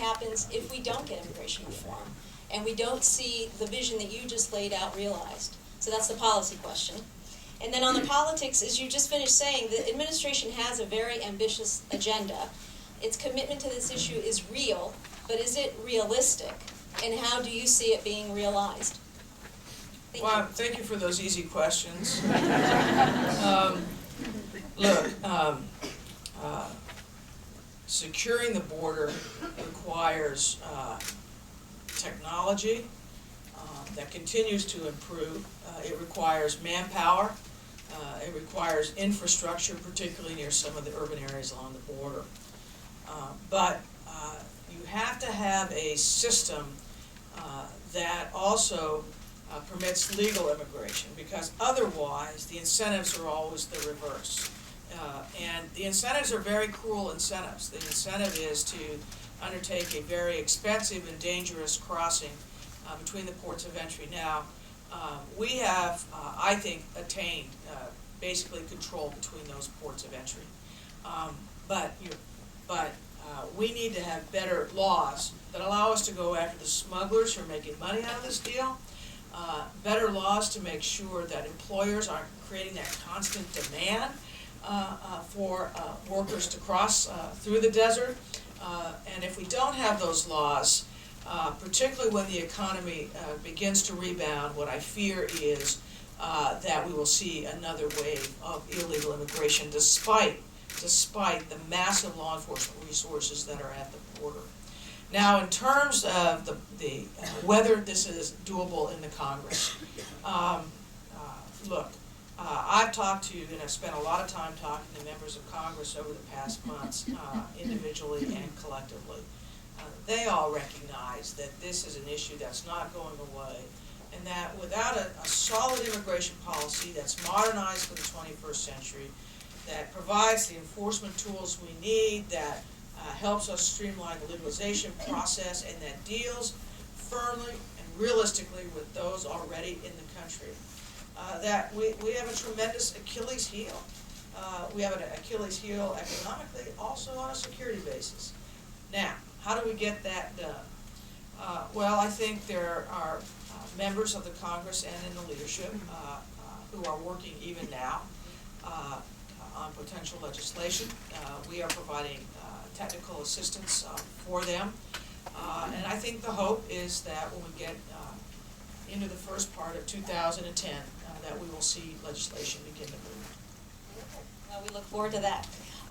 happens if we don't get immigration reform and we don't see the vision that you just laid out realized? So that's the policy question. And then on the politics, as you just finished saying, the administration has a very ambitious agenda. Its commitment to this issue is real, but is it realistic? And how do you see it being realized? Thank you for those easy questions. Securing the border requires technology that continues to improve. It requires manpower. It requires infrastructure, particularly near some of the urban areas along the border. But you have to have a system that also permits legal immigration, because otherwise the incentives are always the reverse. And the incentives are very cruel incentives. The incentive is to undertake a very expensive and dangerous crossing between the ports of entry. Now, we have, I think, attained basically control between those ports of entry. But we need to have better laws that allow us to go after the smugglers who are making money out of this deal. Better laws to make sure that employers aren't creating that constant demand for workers to cross through the desert. And if we don't have those laws, particularly when the economy begins to rebound, what I fear is that we will see another wave of illegal immigration despite the massive law enforcement resources that are at the border. Now, in terms of whether this is doable in the Congress, I've talked to, and I've spent a lot of time talking to members of Congress over the past months, individually and collectively. They all recognize that this is an issue that's not going away, and that without a solid immigration policy that's modernized for the 21st century, that provides the enforcement tools we need, that helps us streamline the legalization process, and that deals firmly and realistically with those already in the country. That we have a tremendous Achilles heel. We have an Achilles heel economically, also on a security basis. Now, how do we get that done? Well, I think there are members of the Congress and in the leadership who are working even now on potential legislation. We are providing technical assistance for them. And I think the hope is that when we get into the first part of 2010, that we will see legislation begin to move. Well, we look forward to that.